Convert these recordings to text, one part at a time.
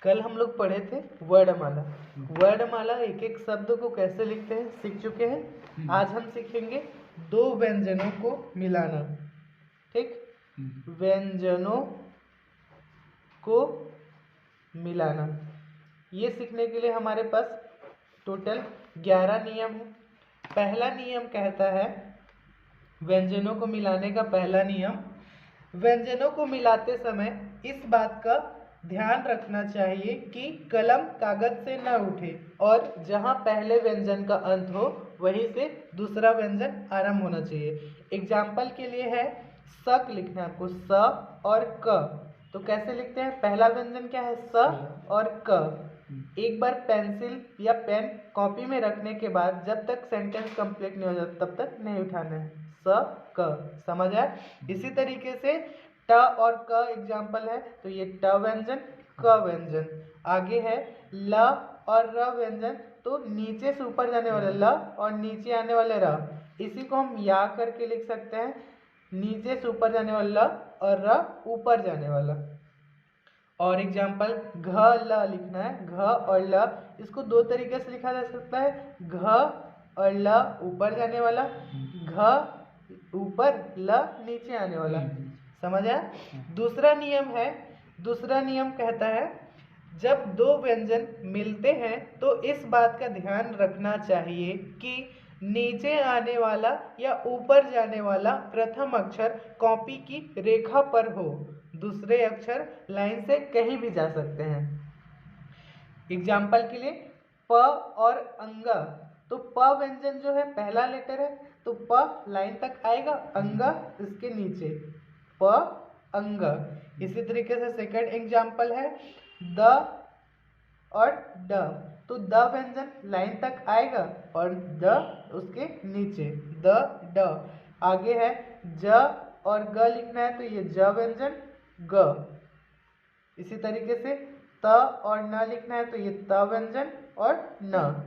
कल हम लोग पढ़े थे वर्णमाला। वर्णमाला एक एक शब्द को कैसे लिखते हैं सीख चुके हैं। आज हम सीखेंगे दो व्यंजनों को मिलाना। ठीक, व्यंजनों को मिलाना, ये सीखने के लिए हमारे पास टोटल 11 नियम है। पहला नियम कहता है, व्यंजनों को मिलाने का पहला नियम, व्यंजनों को मिलाते समय इस बात का ध्यान रखना चाहिए कि कलम कागज से न उठे और जहां पहले व्यंजन का अंत हो वहीं से दूसरा व्यंजन आरंभ होना चाहिए। एग्जाम्पल के लिए है स लिखना है आपको, स और क। तो कैसे लिखते हैं? पहला व्यंजन क्या है? स और क। एक बार पेंसिल या पेन कॉपी में रखने के बाद जब तक सेंटेंस कंप्लीट नहीं हो जाता तब तक नहीं उठाना है। स क, समझ आया? इसी तरीके से ट और क एग्जाम्पल है, तो ये ट व्यंजन, क व्यंजन। आगे है ल और र व्यंजन, तो नीचे से ऊपर जाने वाले ल और नीचे आने वाले र, इसी को हम या करके लिख सकते हैं। नीचे से ऊपर जाने वाला ल और र ऊपर जाने वाला। और एग्जाम्पल घ ल लिखना है, घ और ल, इसको दो तरीके से लिखा जा सकता है। घ और ल ऊपर जाने वाला, घ ऊपर ल नीचे आने वाला। समझ आया? दूसरा नियम है, दूसरा नियम कहता है जब दो व्यंजन मिलते हैं तो इस बात का ध्यान रखना चाहिए कि नीचे आने वाला या ऊपर जाने वाला प्रथम अक्षर कॉपी की रेखा पर हो, दूसरे अक्षर लाइन से कहीं भी जा सकते हैं। एग्जाम्पल के लिए प और अंग, तो प व्यंजन जो है पहला लेटर है, तो प लाइन तक आएगा, अंग इसके नीचे, प अंग। इसी तरीके से सेकंड एग्जाम्पल है द और ड, तो द व्यंजन लाइन तक आएगा और द उसके नीचे, द ड। आगे है ज और ग लिखना है, तो ये ज व्यंजन, ग। इसी तरीके से त और न लिखना है, तो ये त व्यंजन और न।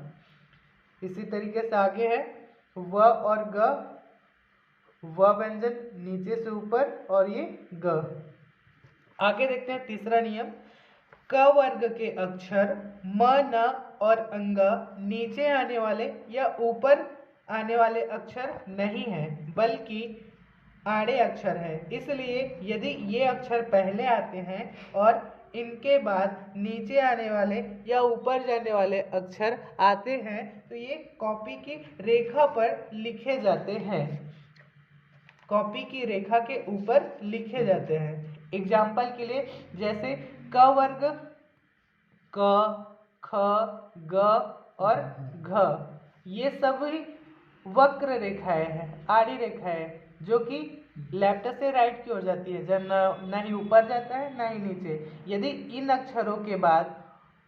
इसी तरीके से आगे है व और ग, व व्यंजन नीचे से ऊपर और ये ग। आगे देखते हैं तीसरा नियम, क वर्ग के अक्षर म, न और अंग नीचे आने वाले या ऊपर आने वाले अक्षर नहीं है बल्कि आड़े अक्षर है। इसलिए यदि ये अक्षर पहले आते हैं और इनके बाद नीचे आने वाले या ऊपर जाने वाले अक्षर आते हैं तो ये कॉपी की रेखा पर लिखे जाते हैं, कॉपी की रेखा के ऊपर लिखे जाते हैं। एग्जाम्पल के लिए जैसे क वर्ग, क, ख, ग और घ, ये सभी वक्र रेखाएं हैं, आड़ी रेखाएं, जो कि लेफ्ट से राइट की ओर जाती है, जब ना ही ऊपर जाता है ना ही नीचे। यदि इन अक्षरों के बाद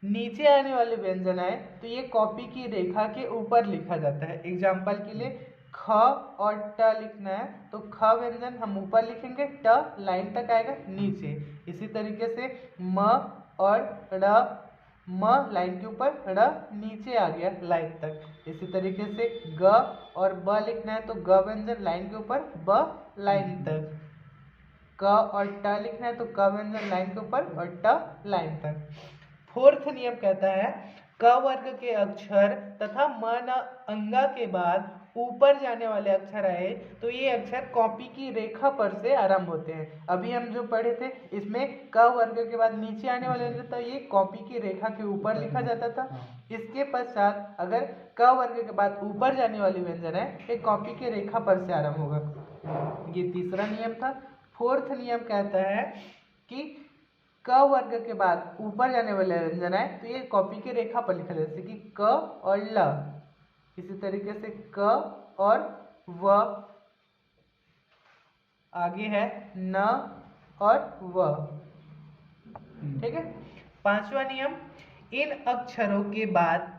नीचे आने वाले व्यंजन आए तो ये कॉपी की रेखा के ऊपर लिखा जाता है। एग्जाम्पल के लिए ख और ट लिखना है, तो ख व्यंजन हम ऊपर लिखेंगे, ट लाइन तक आएगा नीचे। इसी तरीके से म और ड़, म लाइन के ऊपर, ड़ नीचे आ गया लाइन तक। इसी तरीके से ग और ब लिखना है, तो ग व्यंजन लाइन के ऊपर, ब लाइन तक। क और ट लिखना है, तो क व्यंजन लाइन के ऊपर और ट लाइन तक। फोर्थ नियम कहता है क वर्ग के अक्षर तथा म न अंगा के बाद ऊपर जाने वाले अक्षर आए तो ये अक्षर कॉपी की रेखा पर से आरंभ होते हैं। अभी हम जो पढ़े थे इसमें क वर्ग के बाद नीचे आने वाले तो ये कॉपी की रेखा के ऊपर लिखा जाता था। इसके पश्चात अगर क वर्ग के बाद ऊपर जाने वाली व्यंजन है ये कॉपी की रेखा पर से आरंभ होगा। ये तीसरा नियम था। फोर्थ नियम कहता है कि क वर्ग के बाद ऊपर जाने वाले व्यंजन है तो ये कॉपी की रेखा पर लिखा जाता है, जैसे कि क और ल। इसी तरीके से क और व, आगे है न और व। ठीक है। पांचवा नियम, इन अक्षरों के बाद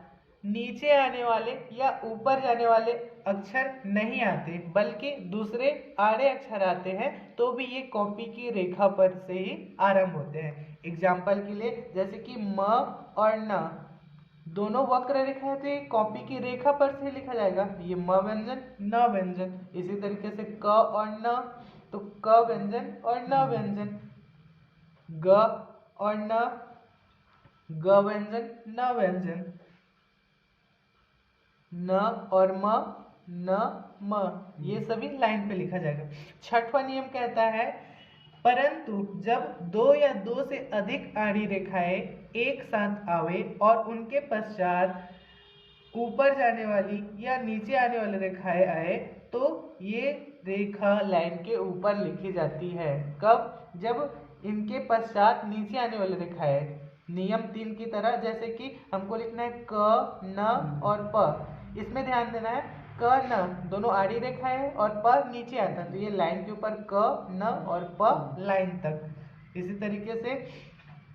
नीचे आने वाले या ऊपर जाने वाले अक्षर नहीं आते बल्कि दूसरे आड़े अक्षर आते हैं तो भी ये कॉपी की रेखा पर से ही आरंभ होते हैं। एग्जाम्पल के लिए जैसे कि म और न दोनों वक्र रेखा है तो ये कॉपी की रेखा पर से लिखा जाएगा, ये म व्यंजन, न व्यंजन। इसी तरीके से क और न, तो क व्यंजन और न व्यंजन, ग और न, ग व्यंजन न व्यंजन, न और म, न म, ये सभी लाइन पे लिखा जाएगा। छठवां नियम कहता है परंतु जब दो या दो से अधिक आड़ी रेखाएं एक साथ आवे और उनके पश्चात ऊपर जाने वाली या नीचे आने वाली रेखाएं आए तो ये रेखा लाइन के ऊपर लिखी जाती है। कब? जब इनके पश्चात नीचे आने वाली रेखाएं, नियम 3 की तरह, जैसे कि हमको लिखना है क, न और प। इसमें ध्यान देना है क न दोनों आड़ी रेखा है और प नीचे आता है, तो ये लाइन के ऊपर क न और प लाइन तक। इसी तरीके से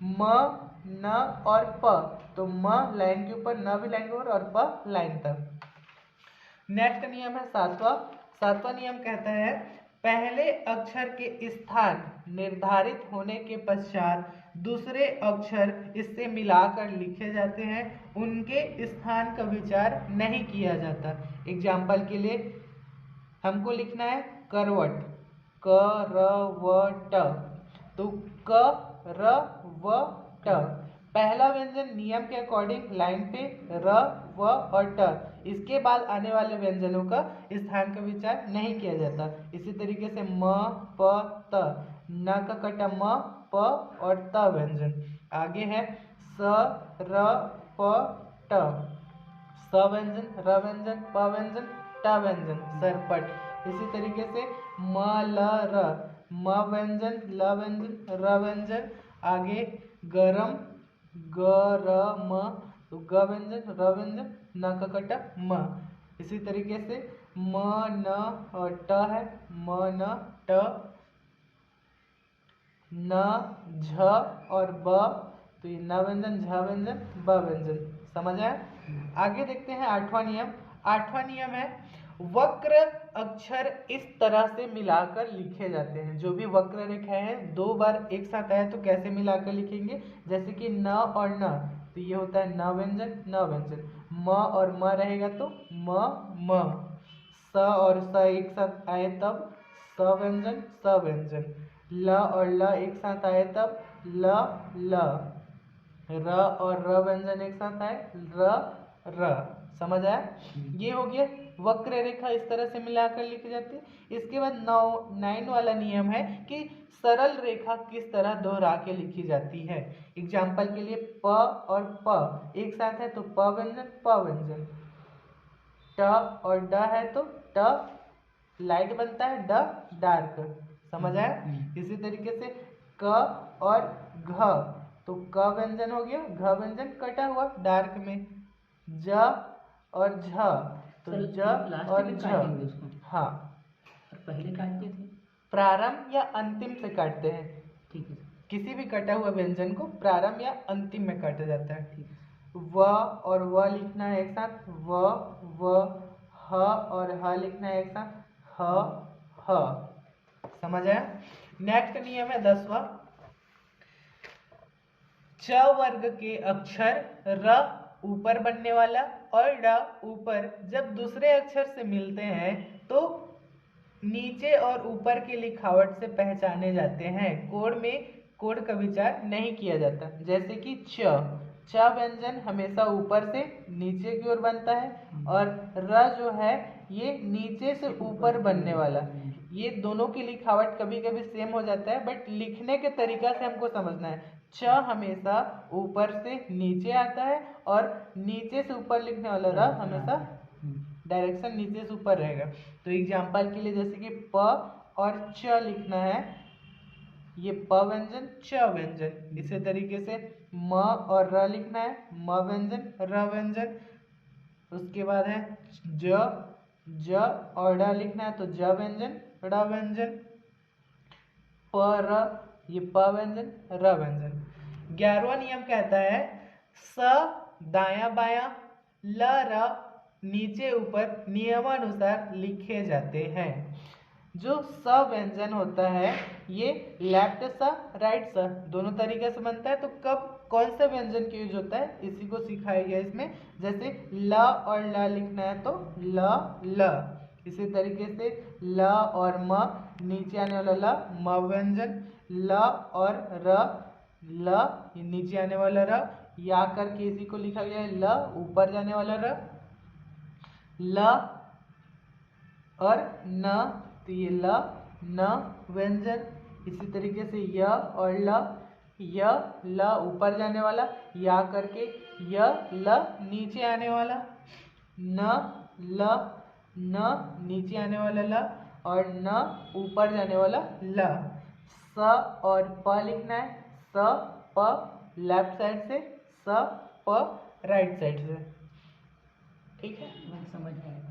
म न और प, तो म लाइन के ऊपर, न भी लाइन के ऊपर और प लाइन तक। नेक्स्ट नियम है सातवां नियम कहता है पहले अक्षर के स्थान निर्धारित होने के पश्चात दूसरे अक्षर इससे मिलाकर लिखे जाते हैं, उनके स्थान का विचार नहीं किया जाता। एग्जाम्पल के लिए हमको लिखना है करवट, करवट, तो क र व ट, पहला व्यंजन नियम के अकॉर्डिंग लाइन पे र व और ट, इसके बाद आने वाले व्यंजनों का स्थान का विचार नहीं किया जाता। इसी तरीके से म प त, न का कटा म प और त व्यंजन। आगे है स र प ट, स व्यंजन, र व्यंजन, प व्यंजन, ट व्यंजन, सरपट। इसी तरीके से म ल र, म व्यंजन, ल व्यंजन, र व्यंजन। आगे गरम, ग र म, तो ग व्यंजन, र व्यंजन, न का कटा म। इसी तरीके से म न और ट है, म न ट, न झ और ब, तो ये न व्यंजन, झ व्यंजन, ब व्यंजन। समझ आया? आगे देखते हैं आठवां नियम है वक्र अक्षर इस तरह से मिलाकर लिखे जाते हैं। जो भी वक्र रेखा है दो बार एक साथ आए तो कैसे मिलाकर लिखेंगे, जैसे कि न और न, तो ये होता है न व्यंजन, न व्यंजन। म और म रहेगा तो म, स और स एक साथ आए तब स व्यंजन, स व्यंजन। ल और ल एक साथ आए तब ल, र और र व्यंजन एक साथ आए र। समझ आया? ये हो गया वक्र रेखा इस तरह से मिलाकर लिखी जाती है। इसके बाद 9 वाला नियम है कि सरल रेखा किस तरह दोहरा के लिखी जाती है। एग्जाम्पल के लिए प और प एक साथ है तो प व्यंजन, प व्यंजन। ट और ड है तो ट लाइट बनता है, ड डार्क। समझ आया? इसी तरीके से क और घ, तो क व्यंजन हो गया, घ व्यंजन कटा हुआ डार्क में। ज और झ, तो ज और झ। हाँ, पहले काटते थे प्रारंभ या अंतिम से काटते हैं। ठीक है। किसी भी कटा हुआ व्यंजन को प्रारंभ या अंतिम में काटा जाता है। व और व लिखना है एक साथ, व, ह और ह लिखना है एक साथ, ह। समझ आया? नेक्स्ट नियम है 10वां, च वर्ग के अक्षर र ऊपर बनने वाला और ड ऊपर जब दूसरे अक्षर से मिलते हैं तो नीचे और ऊपर की लिखावट से पहचाने जाते हैं। कोड में कोड का विचार नहीं किया जाता। जैसे कि च व्यंजन हमेशा ऊपर से नीचे की ओर बनता है और र जो है ये नीचे से ऊपर बनने वाला। ये दोनों की लिखावट कभी कभी सेम हो जाता है, बट लिखने के तरीका से हमको समझना है। च हमेशा ऊपर से नीचे आता है और नीचे से ऊपर लिखने वाला र हमेशा डायरेक्शन नीचे से ऊपर रहेगा। तो एग्जाम्पल के लिए जैसे कि प और च लिखना है, ये प व्यंजन, च व्यंजन। इसी तरीके से म और र लिखना है, म व्यंजन, र व्यंजन। उसके बाद है ज और ड लिखना है तो ज व्यंजन, ड़ व्यंजन। प र, ये प व्यंजन, र व्यंजन। 11वां नियम कहता है स दाया बाया, ल र नीचे ऊपर नियमानुसार लिखे जाते हैं। जो स व्यंजन होता है ये लेफ्ट स राइट स दोनों तरीके से बनता है। तो कब कौन सा व्यंजन का यूज होता है इसी को सिखाया गया इसमें। जैसे ल और ल लिखना है तो ल। इसी तरीके से ल और म नीचे आने वाला ल, म व्यंजन। ल और र, ल नीचे आने वाला र, या करके इसी को लिखा गया है ल, ऊपर जाने वाला र, ल और न, तो ये ल न व्यंजन। इसी तरीके से य और ल, य ल ऊपर जाने वाला, या करके य ल नीचे आने वाला, न ल न नीचे आने वाला ल और न ऊपर जाने वाला ल। स और प लिखना है, स प लेफ्ट साइड से, स प राइट साइड से। ठीक है, मैं समझ में आया।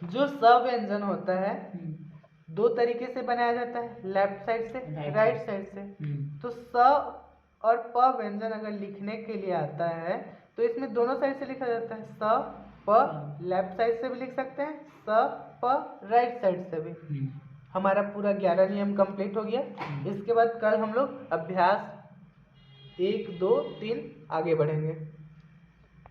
जो स व्यंजन होता है हम्म, दो तरीके से बनाया जाता है, लेफ्ट साइड से, Right राइट side। साइड से। हम्म, तो स और प व्यंजन अगर लिखने के लिए आता है तो इसमें दोनों साइड से लिखा जाता है। स प लेफ्ट साइड से भी लिख सकते हैं, स प राइट साइड से भी। हमारा पूरा 11 नियम कंप्लीट हो गया। इसके बाद कल हम लोग अभ्यास 1 2 3 आगे बढ़ेंगे।